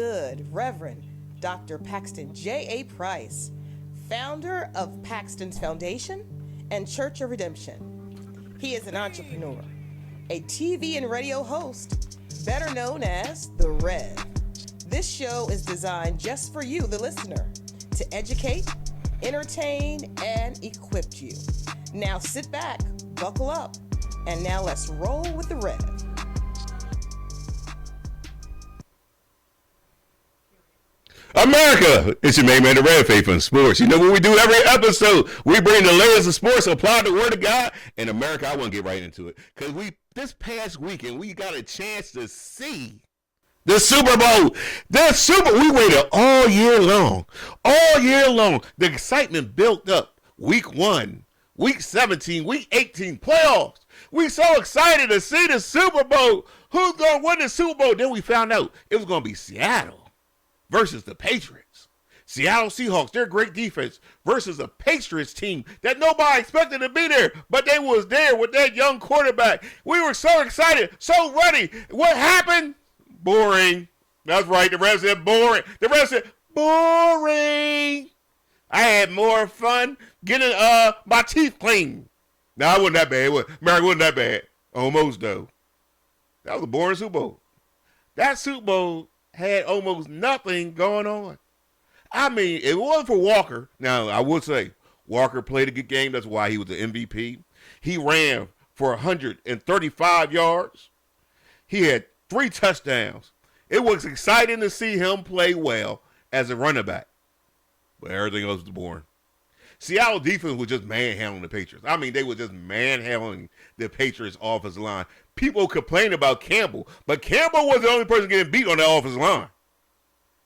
good Reverend Dr. Paxton JAPrice, founder of Paxton's Foundation and Church of Redemption. He is an entrepreneur, a TV and radio host, better known as The Rev. This show is designed just for you, the listener, to educate, entertain, and equip you. Now sit back, buckle up, and now let's roll with The Rev. America, it's your main man, the Red Faith in Sports. You know what we do every episode? We bring the layers of sports, apply the word of God. And America, I want to get right into it. Because this past weekend, we got a chance to see the Super Bowl. We waited all year long. All year long. The excitement built up. Week 1, Week 17, Week 18, playoffs. We so excited to see the Super Bowl. Who's going to win the Super Bowl? Then we found out it was going to be Seattle versus the Patriots. Seattle Seahawks, their great defense, versus a Patriots team that nobody expected to be there, but they was there with that young quarterback. We were so excited, so ready. What happened? Boring. That's right, the rest said boring. The rest said boring. I had more fun getting my teeth cleaned. No, it wasn't that bad. America wasn't that bad. Almost, though. That was a boring Super Bowl. That Super Bowl had almost nothing going on. I mean, it wasn't for Walker. Now, I would say Walker played a good game. That's why he was the MVP. He ran for 135 yards. He had 3 touchdowns. It was exciting to see him play well as a running back. But everything else was boring. Seattle defense was just manhandling the Patriots. I mean, they were just manhandling the Patriots offensive line. People complain about Campbell, but Campbell was the only person getting beat on the offensive line.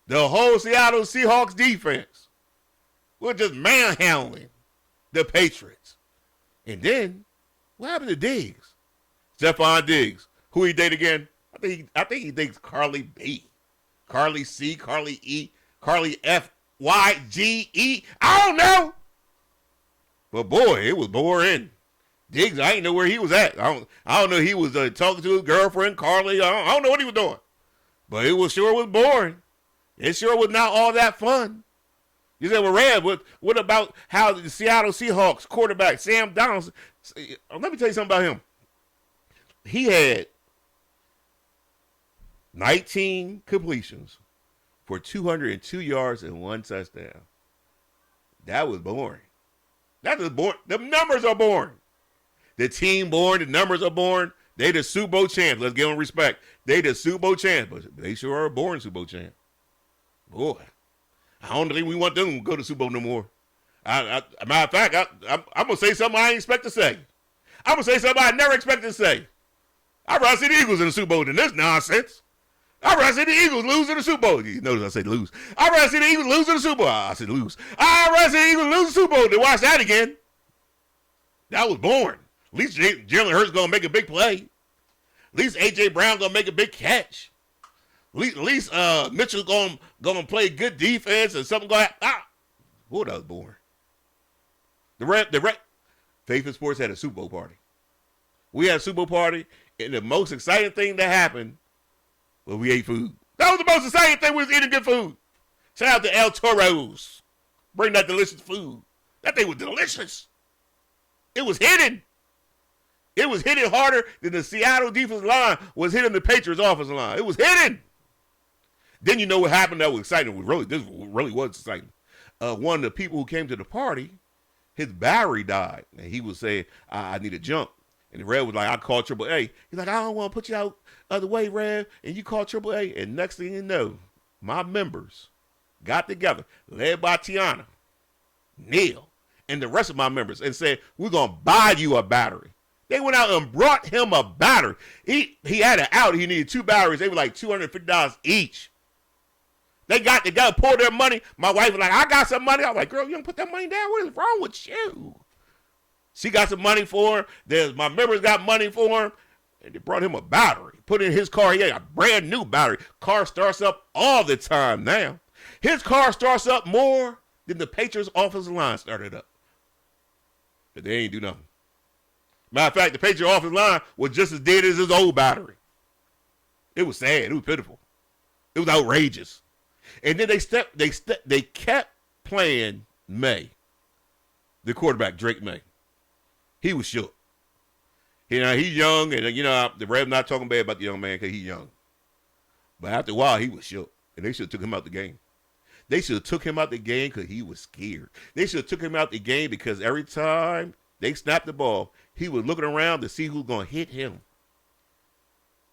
The whole Seattle Seahawks defense was just manhandling the Patriots. And then, what happened to Diggs? Stephon Diggs. Who he date again? I think he dates Carly B. Carly C, Carly E, Carly F, Y, G, E. I don't know. But boy, it was boring. Diggs, I didn't know where he was at. I don't know. He was talking to his girlfriend, Carly. I don't know what he was doing. But it was boring. It sure was not all that fun. You said, well, Red, what about how the Seattle Seahawks quarterback, Sam Donald, let me tell you something about him. He had 19 completions for 202 yards and 1 touchdown. That was boring. That is boring. The numbers are boring. The team boring. The numbers are boring. They the Super Bowl champs. Let's give them respect. They the Super Bowl champs, but they sure are a boring Super Bowl champ. Boy, I don't think we want them to go to Super Bowl no more. Matter of fact, I'm going to say something I ain't expect to say. I'm going to say something I never expected to say. I'd rather see the Eagles in the Super Bowl than this nonsense. I'd rather see the Eagles lose in the Super Bowl. You notice I said lose. I'd rather see the Eagles lose in the Super Bowl. I said lose. I'd rather see the Eagles lose in the Super Bowl than watch that again. That was boring. At least Jalen Hurts going to make a big play. At least A.J. Brown going to make a big catch. At least Mitchell going to play good defense and something going to happen. Boy, that was boring. The Faith in Sports had a Super Bowl party. We had a Super Bowl party, and the most exciting thing that happened was we ate food. That was the most exciting thing. We was eating good food. Shout out to El Toro's. Bring that delicious food. That thing was delicious. It was hitting. It was hitting harder than the Seattle defensive line was hitting the Patriots offensive line. It was hitting. Then you know what happened that was exciting. This really was exciting. One of the people who came to the party, his battery died. And he was saying, I need a jump. And Red was like, I called AAA. He's like, I don't want to put you out of the way, Red. And you call AAA. And next thing you know, my members got together, led by Tiana, Neil, and the rest of my members, and said, we're going to buy you a battery. They went out and brought him a battery. He had an out. He needed 2 batteries. They were like $250 each. They got to pour their money. My wife was like, I got some money. I was like, girl, you don't put that money down? What is wrong with you? She got some money for him. My members got money for him. And they brought him a battery. Put in his car. He had a brand new battery. Car starts up all the time now. His car starts up more than the Patriots offensive line started up. But they ain't do nothing. Matter of fact, the Patriots offensive line was just as dead as his old battery. It was sad. It was pitiful. It was outrageous. And then they kept playing May, the quarterback, Drake May. He was shook. He's young, and the Revs not talking bad about the young man because he's young. But after a while, he was shook, and they should have took him out the game. They should have took him out the game because he was scared. They should have took him out the game because every time they snapped the ball, he was looking around to see who's going to hit him.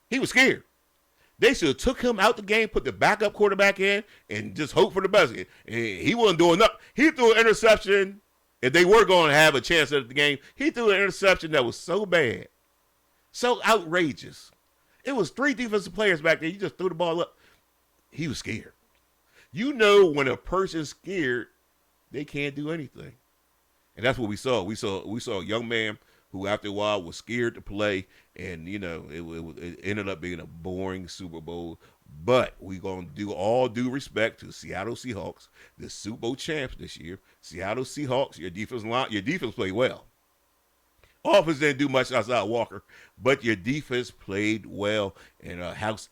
He was scared. They should have took him out the game, put the backup quarterback in, and just hope for the best. And he wasn't doing nothing. He threw an interception. If they were going to have a chance at the game, he threw an interception that was so bad, so outrageous. It was 3 defensive players back there. You just threw the ball up. He was scared. You know when a person's scared, they can't do anything. And that's what we saw. We saw a young man who after a while was scared to play, and it ended up being a boring Super Bowl. But we're going to do all due respect to Seattle Seahawks, the Super Bowl champs this year. Seattle Seahawks, your defense played well. Offense didn't do much outside Walker, but your defense played well, and our hats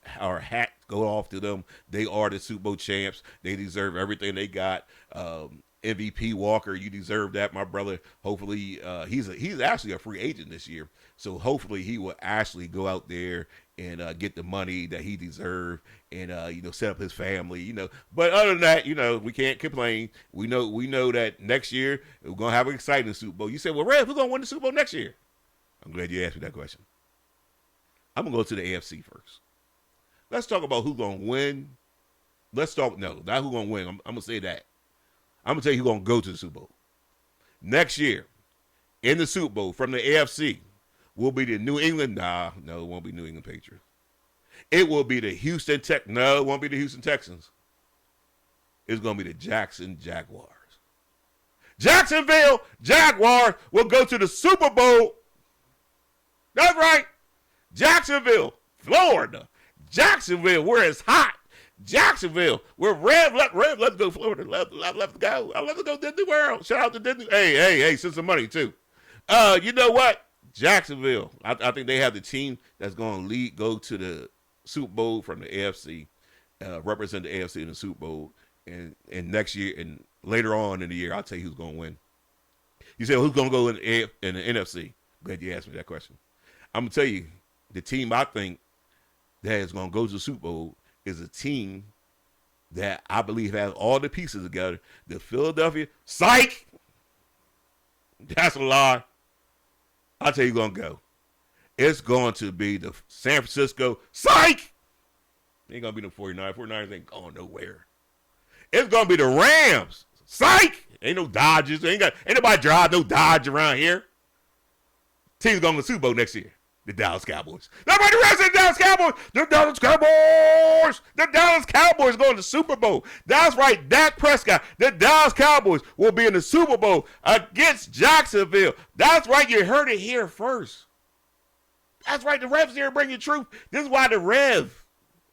go off to them. They are the Super Bowl champs. They deserve everything they got. MVP Walker, you deserve that, my brother. Hopefully, he's actually a free agent this year, so hopefully he will actually go out there and get the money that he deserves, and set up his family. But other than that, we can't complain. We know that next year we're gonna have an exciting Super Bowl. You said, well, Rev, who's gonna win the Super Bowl next year? I'm glad you asked me that question. I'm gonna go to the AFC first. Let's talk about who's gonna win. Not who's gonna win. I'm gonna say that. I'm going to tell you who's going to go to the Super Bowl. Next year, in the Super Bowl from the AFC, will be the New England. No, it won't be New England Patriots. It will be the Houston Texans. No, it won't be the Houston Texans. It's going to be the Jackson Jaguars. Jacksonville Jaguars will go to the Super Bowl. That's right. Jacksonville, Florida. Jacksonville, where it's hot. Jacksonville, we're let's go Florida, let's go. Let's go Disney World. Shout out to Disney. Hey, send some money too. You know what? Jacksonville, I think they have the team that's going to go to the Super Bowl from the AFC, represent the AFC in the Super Bowl, and next year and later on in the year, I'll tell you who's going to win. You say, well, who's going to go in the NFC? Glad you asked me that question. I'm going to tell you, the team I think that is going to go to the Super Bowl is a team that I believe has all the pieces together. The Philadelphia, psych! That's a lie. I'll tell you who's going to go. It's going to be the San Francisco, psych! It ain't going to be the 49ers. 49ers ain't going nowhere. It's going to be the Rams, psych! Ain't no Dodgers. Ain't nobody drive no Dodge around here. Team's going to the Super Bowl next year. The Dallas Cowboys. Nobody rest of the Dallas Cowboys. The Dallas Cowboys. The Dallas Cowboys going to the Super Bowl. That's right, Dak Prescott. The Dallas Cowboys will be in the Super Bowl against Jacksonville. That's right, you heard it here first. That's right, the Revs here bring you truth. This is why the Rev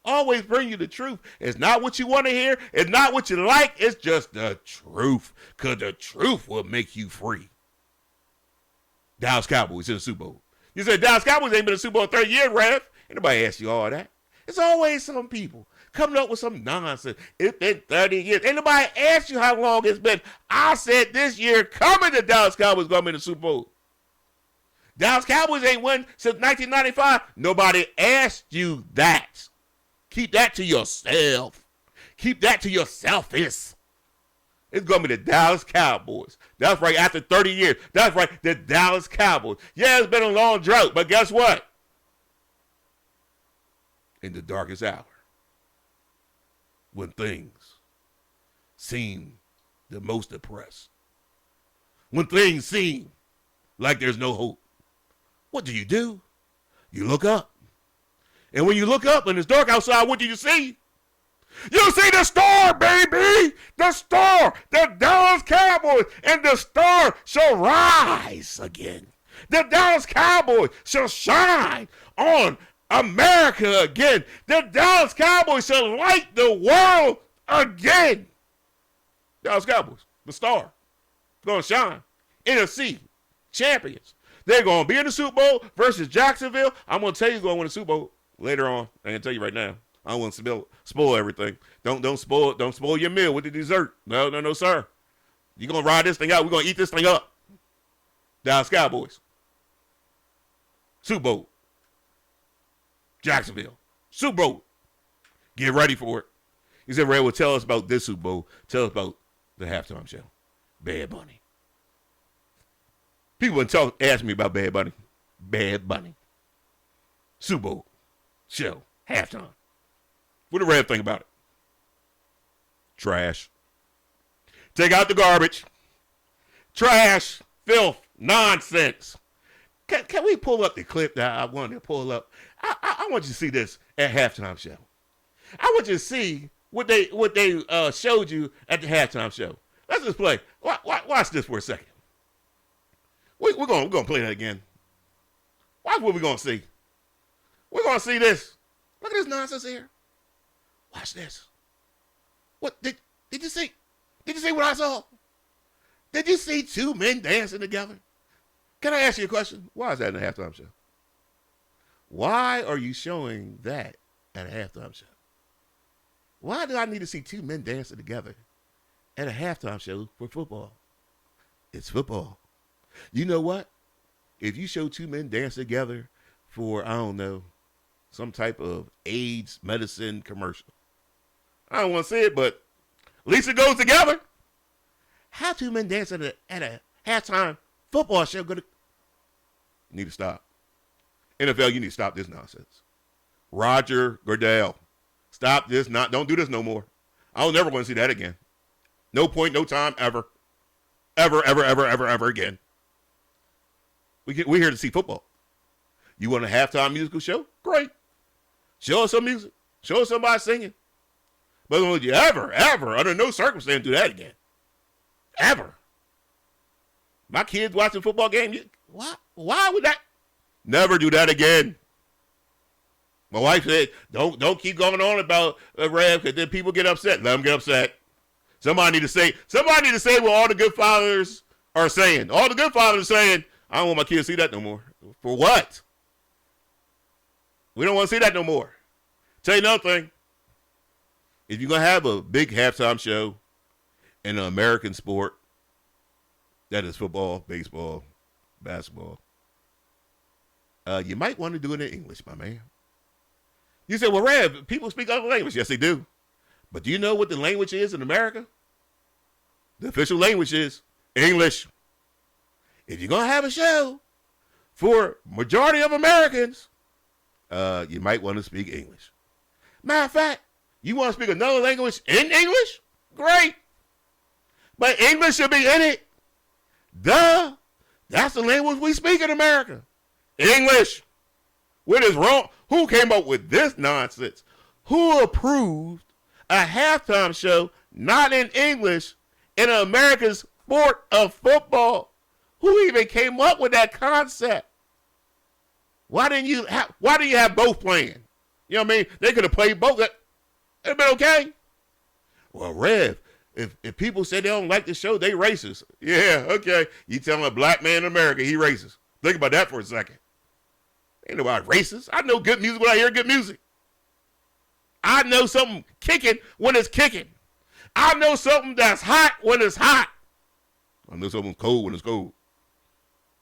always bring you the truth. It's not what you want to hear. It's not what you like. It's just the truth, because the truth will make you free. Dallas Cowboys in the Super Bowl. You said Dallas Cowboys ain't been in the Super Bowl in 30 years, Rev. Ain't nobody ask you all that. It's always some people coming up with some nonsense. It's been 30 years. Ain't nobody asked you how long it's been. I said this year coming, the Dallas Cowboys going to be in the Super Bowl. Dallas Cowboys ain't won since 1995. Nobody asked you that. Keep that to yourself. Keep that to yourself. It's going to be the Dallas Cowboys. That's right, after 30 years. That's right, the Dallas Cowboys. Yeah, it's been a long drought, but guess what? In the darkest hour, when things seem the most depressed, when things seem like there's no hope, what do? You look up. And when you look up and it's dark outside, what do you see? You see the star, baby! The star! The Dallas Cowboys! And the star shall rise again. The Dallas Cowboys shall shine on America again. The Dallas Cowboys shall light the world again. Dallas Cowboys, the star, going to shine. NFC champions. They're going to be in the Super Bowl versus Jacksonville. I'm going to tell you who's going to win the Super Bowl later on. I can tell you right now. I don't want to spoil everything. Don't spoil your meal with the dessert. No, sir. You're gonna ride this thing out. We're gonna eat this thing up. Dallas Cowboys. Super Bowl. Jacksonville. Super Bowl. Get ready for it. He said, Ray, well, tell us about this Super Bowl. Tell us about the halftime show. Bad Bunny. People would ask me about Bad Bunny. Bad Bunny. Super Bowl. Show. Halftime. What do Rev think about it? Trash. Take out the garbage. Trash. Filth. Nonsense. Can we pull up the clip that I wanted to pull up? I want you to see this at halftime show. I want you to see what they showed you at the halftime show. Let's just play. Watch this for a second. We're gonna play that again. Watch what we're gonna see. We're gonna see this. Look at this nonsense here. Watch this. What did you see? Did you see what I saw? Did you see two men dancing together? Can I ask you a question? Why is that in a halftime show? Why are you showing that at a halftime show? Why do I need to see two men dancing together at a halftime show for football? It's football. You know what? If you show two men dancing together for, I don't know, some type of AIDS medicine commercial, I don't want to see it, but at least it goes together. How two men dancing at a halftime football show gonna? You need to stop. NFL, you need to stop this nonsense. Roger Goodell, stop this. Don't do this no more. I don't never want to see that again. No point, no time, ever. Ever again. We're here to see football. You want a halftime musical show? Great. Show us some music. Show us somebody singing. But don't you ever, under no circumstance, do that again. Ever. My kids watching a football game, why would that? Never do that again. My wife said, don't keep going on about Rev, because then people get upset. Let them get upset. Somebody need to say what all the good fathers are saying. All the good fathers are saying, I don't want my kids to see that no more. For what? We don't want to see that no more. Tell you another thing. If you're going to have a big halftime show in an American sport, that is football, baseball, basketball, you might want to do it in English, my man. You say, well, Rev, people speak other language. Yes, they do. But do you know what the language is in America? The official language is English. If you're going to have a show for majority of Americans, you might want to speak English. Matter of fact, you want to speak another language in English? Great. But English should be in it. Duh. That's the language we speak in America. English. What is wrong? Who came up with this nonsense? Who approved a halftime show not in English in an American sport of football? Who even came up with that concept? Why didn't you have both playing? You know what I mean? They could have played both. It'd been okay. Well, Rev, if people say they don't like the show, they racist. Yeah, okay. You telling a black man in America he racist. Think about that for a second. Ain't nobody racist. I know good music when I hear good music. I know something kicking when it's kicking. I know something that's hot when it's hot. I know something cold when it's cold.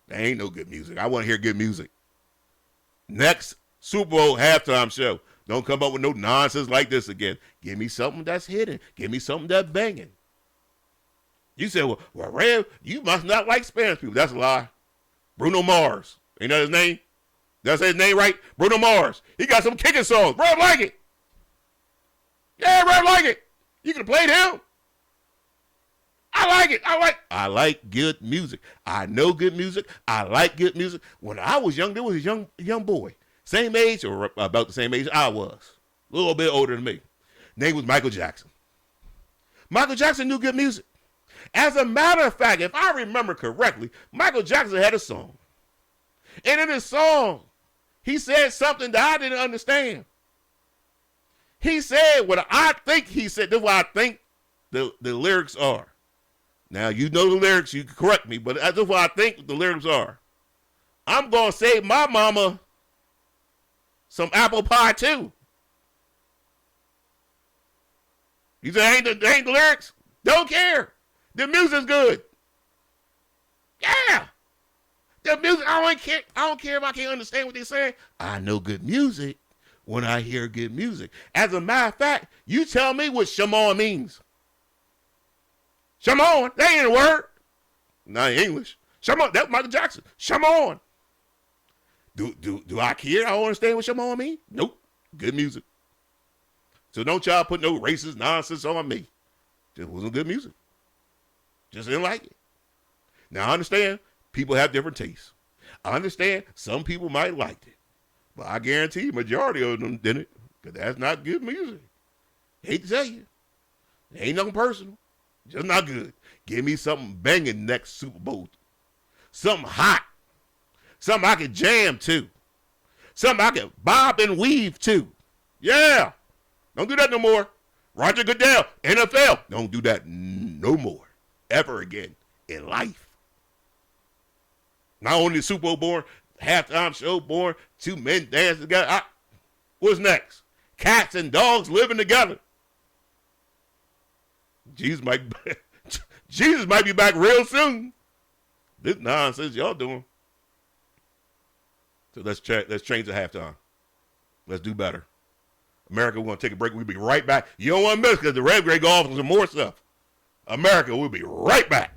There ain't no good music. I want to hear good music. Next Super Bowl halftime show. Don't come up with no nonsense like this again. Give me something that's hidden. Give me something that's banging. You say, well, Rev, you must not like Spanish people. That's a lie. Bruno Mars. Ain't that his name? That's his name, right? Bruno Mars. He got some kicking songs. Rev like it. Yeah, Rev like it. You could have played him. I like it. I like good music. I know good music. I like good music. When I was young, there was a young boy. Same age or about the same age I was. A little bit older than me. Name was Michael Jackson. Michael Jackson knew good music. As a matter of fact, if I remember correctly, Michael Jackson had a song. And in his song, he said something that I didn't understand. He said what I think he said. This is what I think the lyrics are. Now, you know the lyrics. You can correct me, but that's what I think the lyrics are. I'm going to save my mama some apple pie, too. You say ain't the lyrics? Don't care. The music's good. Yeah. The music, I don't care if I can't understand what they're saying. I know good music when I hear good music. As a matter of fact, you tell me what Shamon means. Shamon, that ain't a word. Not English. Shamon, that's Michael Jackson. Shamon. Do I care? I don't understand what Shamon means? Nope. Good music. So don't y'all put no racist nonsense on me. Just wasn't good music. Just didn't like it. Now I understand people have different tastes. I understand some people might like it. But I guarantee majority of them didn't. Because that's not good music. Hate to tell you. It ain't nothing personal. Just not good. Give me something banging next Super Bowl. Something hot. Something I can jam to. Something I can bob and weave to. Yeah. Don't do that no more. Roger Goodell, NFL. Don't do that no more. Ever again in life. Not only the Super Bowl born, halftime show born, two men dancing together. What's next? Cats and dogs living together. Jesus might be back real soon. This nonsense y'all doing. So let's change the halftime. Let's do better. America, we're going to take a break. We'll be right back. You don't want to miss because the Red Grade Golf and some more stuff. America, we'll be right back.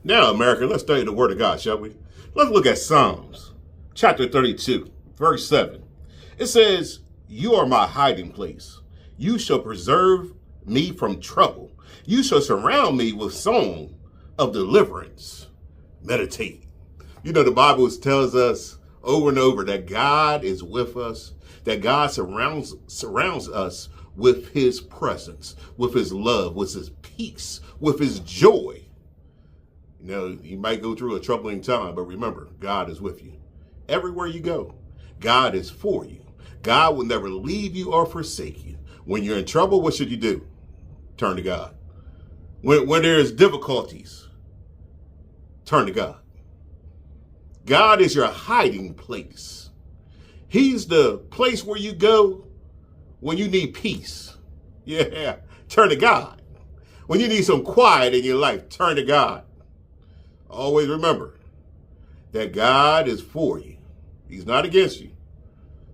Now, America, let's study the Word of God, shall we? Let's look at Psalms, chapter 32, verse 7. It says, "You are my hiding place. You shall preserve me from trouble. You shall surround me with song of deliverance." Meditate. You know, the Bible tells us over and over that God is with us, that God surrounds us with his presence, with his love, with his peace, with his joy. You know, you might go through a troubling time, but remember, God is with you. Everywhere you go, God is for you. God will never leave you or forsake you. When you're in trouble, what should you do? Turn to God. When there's difficulties, turn to God. God is your hiding place. He's the place where you go when you need peace. Yeah, turn to God. When you need some quiet in your life, turn to God. Always remember that God is for you. He's not against you.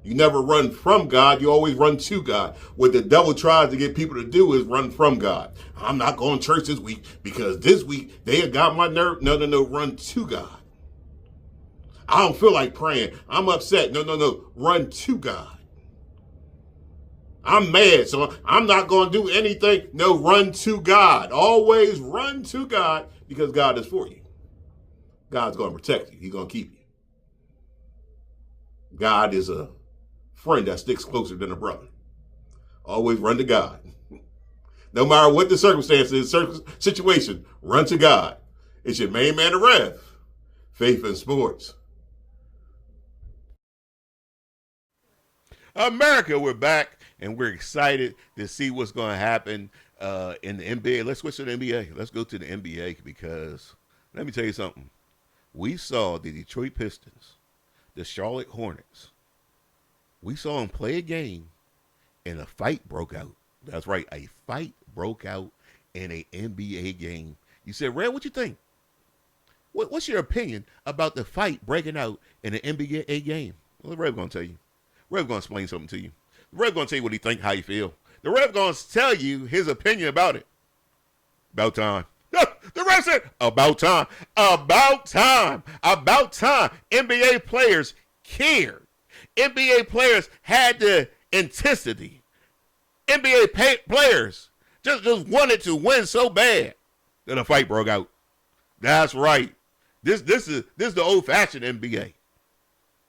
You never run from God. You always run to God. What the devil tries to get people to do is run from God. I'm not going to church this week because this week they have got my nerve. No. Run to God. I don't feel like praying. I'm upset. No. Run to God. I'm mad, so I'm not going to do anything. No, run to God. Always run to God because God is for you. God's going to protect you. He's going to keep you. God is a friend that sticks closer than a brother. Always run to God. No matter what the circumstances, situation, run to God. It's your main man, the Rev. Faith in Sports. America, we're back, and we're excited to see what's going to happen in the NBA. Let's switch to the NBA. Let's go to the NBA because let me tell you something. We saw the Detroit Pistons, the Charlotte Hornets. We saw them play a game, and a fight broke out. That's right, a fight broke out in an NBA game. You said, Red, what you think? What's your opinion about the fight breaking out in an NBA game? Well, Red's going to tell you. Red's going to explain something to you. Red's going to tell you what he think, how you feel. The Red's going to tell you his opinion about it. About time. The Red said, about time. About time. About time. NBA players cared. NBA players had the intensity. NBA players just wanted to win so bad that a fight broke out. That's right. This is the old-fashioned NBA.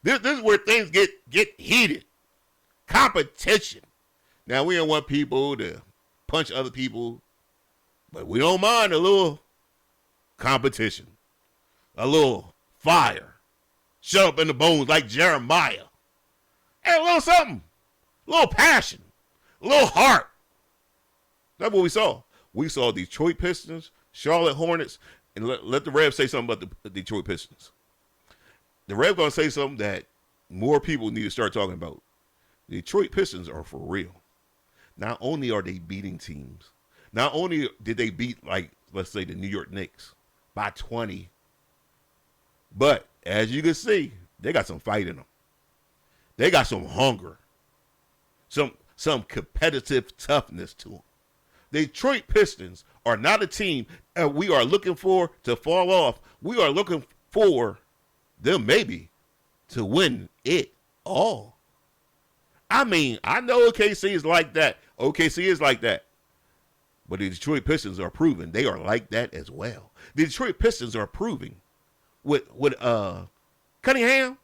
This is where things get heated. Competition. Now, we don't want people to punch other people, but we don't mind a little competition. A little fire. Shut up in the bones like Jeremiah. And a little something. A little passion. A little heart. That's what we saw. We saw Detroit Pistons, Charlotte Hornets, and let the Rev say something about the Detroit Pistons. The Rev going to say something that more people need to start talking about. The Detroit Pistons are for real. not only are they beating teams, not only did they beat, like, let's say the New York Knicks by 20, but as you can see, they got some fight in them. They got some hunger, some competitive toughness to them. The Detroit Pistons are not a team we are looking for to fall off. We are looking for them maybe to win it all. I mean, I know OKC is like that. OKC is like that. But the Detroit Pistons are proving they are like that as well. The Detroit Pistons are proving with Cunningham.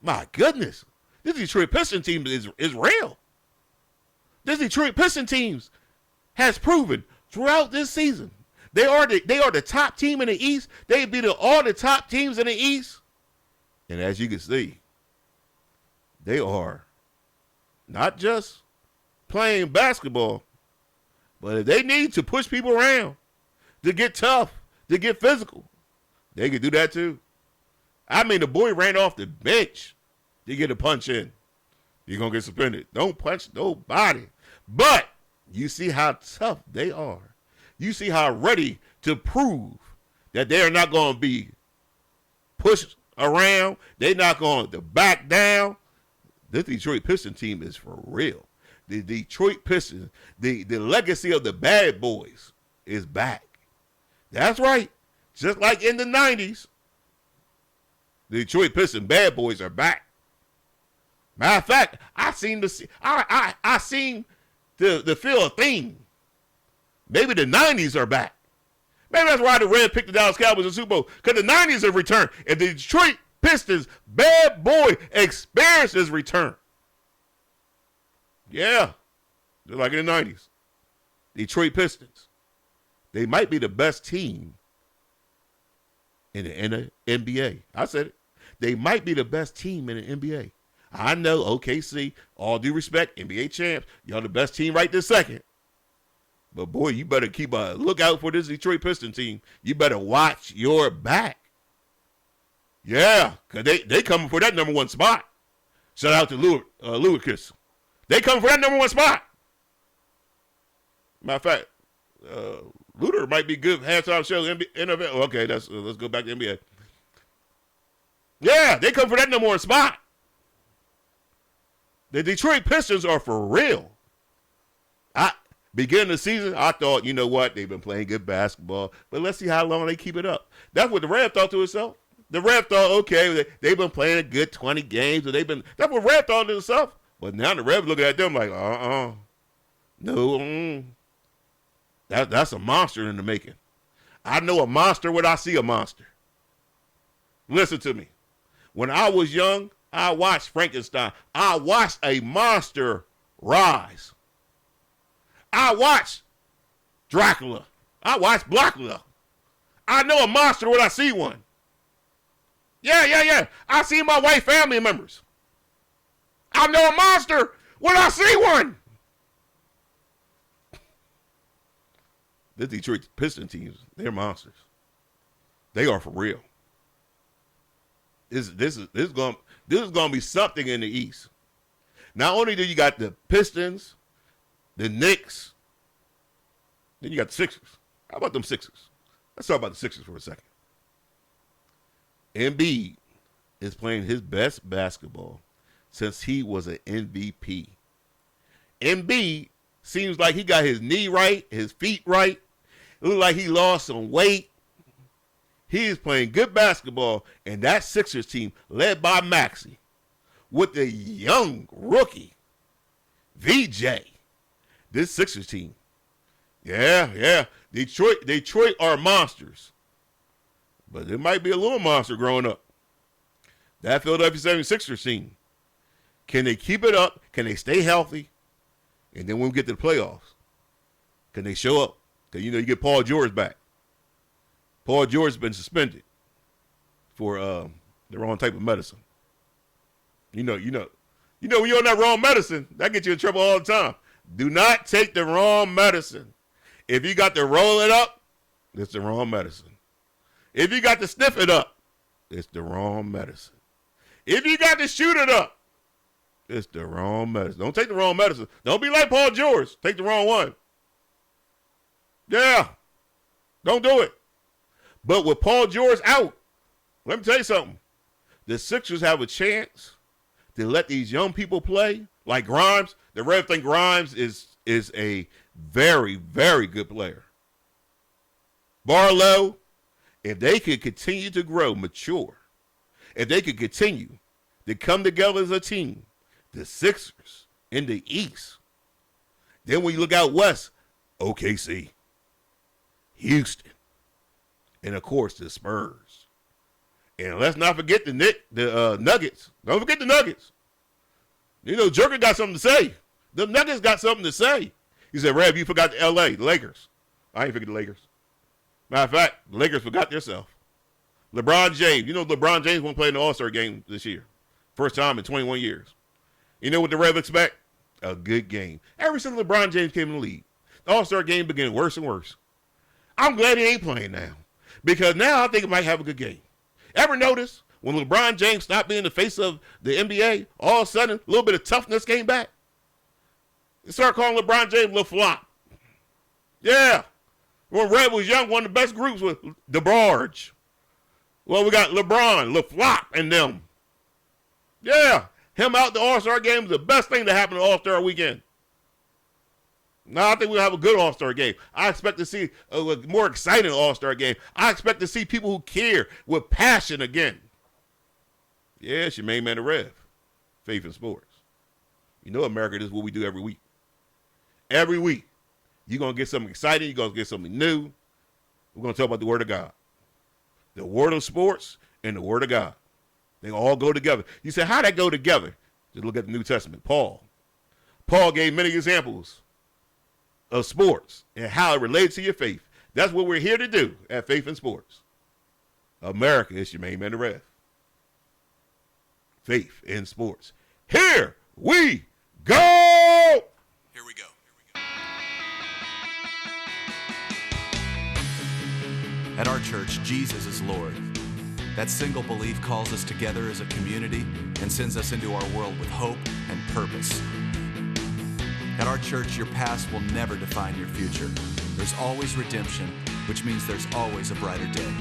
My goodness. This Detroit Pistons team is real. This Detroit Pistons team has proven throughout this season they are the top team in the East. They beat all the top teams in the East. And as you can see, they are not just playing basketball, but if they need to push people around, to get tough, to get physical, they can do that too. I mean, the boy ran off the bench to get a punch in. You're going to get suspended. Don't punch nobody. But you see how tough they are. You see how ready to prove that they are not going to be pushed around. They're not going to back down. This Detroit Pistons team is for real. The Detroit Pistons, the legacy of the bad boys is back. That's right. Just like in the 90s, the Detroit Pistons bad boys are back. Matter of fact, I seem to feel a theme. Maybe the 90s are back. Maybe that's why the Reds picked the Dallas Cowboys in the Super Bowl, because the 90s have returned. And the Detroit Pistons bad boy experience has returned. Yeah, they're like in the 90s. Detroit Pistons. They might be the best team in the NBA. I said it. They might be the best team in the NBA. I know, OKC, all due respect, NBA champs, y'all the best team right this second. But, boy, you better keep a lookout for this Detroit Pistons team. You better watch your back. Yeah, because they coming for that number one spot. Shout out to Lucas. They coming for that number one spot. Matter of fact, Luder might be good halftime show NFL. Okay, let's go back to NBA. Yeah, they come for that number one spot. The Detroit Pistons are for real. Beginning of the season, I thought, you know what, they've been playing good basketball, but let's see how long they keep it up. That's what the Rev thought to itself. The Rev thought, okay, they've been playing a good 20 games, and that's what Rev thought to itself. But now the Rev looking at them like, no, that's a monster in the making. I know a monster when I see a monster. Listen to me. When I was young, I watched Frankenstein. I watched a monster rise. I watched Dracula. I watched Blackula. I know a monster when I see one. Yeah. I see my white family members. I know a monster when I see one. The Detroit Pistons teams, they're monsters. They are for real. This is going to be something in the East. Not only do you got the Pistons, the Knicks, then you got the Sixers. How about them Sixers? Let's talk about the Sixers for a second. Embiid is playing his best basketball since he was an MVP. Embiid seems like he got his knee right, his feet right. It looks like he lost some weight. He is playing good basketball, and that Sixers team, led by Maxey, with the young rookie, VJ. This Sixers team, yeah. Detroit are monsters. But there might be a little monster growing up. That Philadelphia 76ers team, can they keep it up? Can they stay healthy? And then when we get to the playoffs, can they show up? Because, you get Paul George back. Paul George has been suspended for the wrong type of medicine. When you're on that wrong medicine, that gets you in trouble all the time. Do not take the wrong medicine. If you got to roll it up, it's the wrong medicine. If you got to sniff it up, it's the wrong medicine. If you got to shoot it up, It's the wrong medicine. Don't take the wrong medicine. Don't be like Paul George. Take the wrong one. Yeah. Don't do it. But with Paul George out, let me tell you something. The Sixers have a chance to let these young people play. Like Grimes. The Rev think Grimes is a very, very good player. Barlow, if they could continue to grow, mature, if they could continue to come together as a team, the Sixers in the East, then when you look out west, OKC, Houston, and of course the Spurs. And let's not forget the Nuggets. Don't forget the Nuggets. You know, Jerker got something to say. The Nuggets got something to say. He said, Rev, you forgot the LA, the Lakers. I ain't forget the Lakers. Matter of fact, the Lakers forgot themselves. LeBron James. You know LeBron James won't play in the All-Star game this year. First time in 21 years. You know what the Rev expect? A good game. Ever since LeBron James came in the league, the All-Star game began worse and worse. I'm glad he ain't playing now. Because now I think he might have a good game. Ever notice when LeBron James stopped being the face of the NBA, all of a sudden, a little bit of toughness came back? They started calling LeBron James Lil Flop. Yeah. When Red was young, one of the best groups was the Barge. Well, we got LeBron, Lil Flop, and them. Yeah. Him out the All-Star game is the best thing to happen to All-Star weekend. Now, I think we'll have a good All-Star game. I expect to see a more exciting All-Star game. I expect to see people who care with passion again. Yeah, it's your main man, the Rev. Faith in Sports. You know, America, this is what we do every week. Every week. You're going to get something exciting. You're going to get something new. We're going to talk about the Word of God. The Word of Sports and the Word of God. They all go together. You say, how'd that go together? Just look at the New Testament. Paul gave many examples of sports and how it relates to your faith. That's what we're here to do at Faith in Sports. America is your main man, the Rev. Faith in Sports. Here we go. Here we go. At our church, Jesus is Lord. That single belief calls us together as a community and sends us into our world with hope and purpose. At our church, your past will never define your future. There's always redemption, which means there's always a brighter day.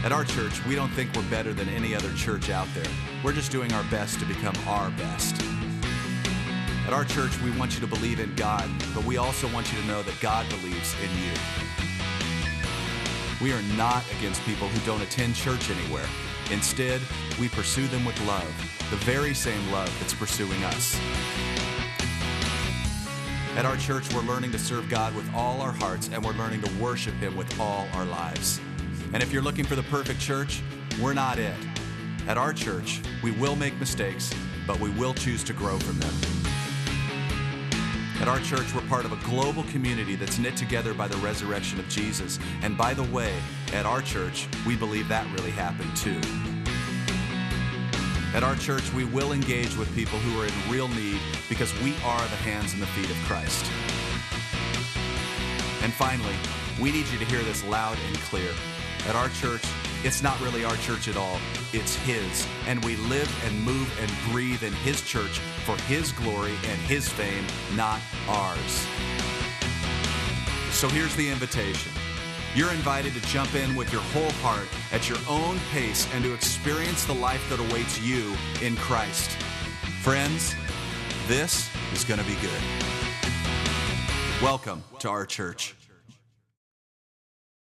At our church, we don't think we're better than any other church out there. We're just doing our best to become our best. At our church, we want you to believe in God, but we also want you to know that God believes in you. We are not against people who don't attend church anywhere. Instead, we pursue them with love, the very same love that's pursuing us. At our church, we're learning to serve God with all our hearts, and we're learning to worship Him with all our lives. And if you're looking for the perfect church, we're not it. At our church, we will make mistakes, but we will choose to grow from them. At our church, we're part of a global community that's knit together by the resurrection of Jesus. And by the way, at our church, we believe that really happened too. At our church, we will engage with people who are in real need because we are the hands and the feet of Christ. And finally, we need you to hear this loud and clear. At our church, it's not really our church at all. It's His. And we live and move and breathe in His church for His glory and His fame, not ours. So here's the invitation. You're invited to jump in with your whole heart at your own pace and to experience the life that awaits you in Christ. Friends, this is going to be good. Welcome to our church.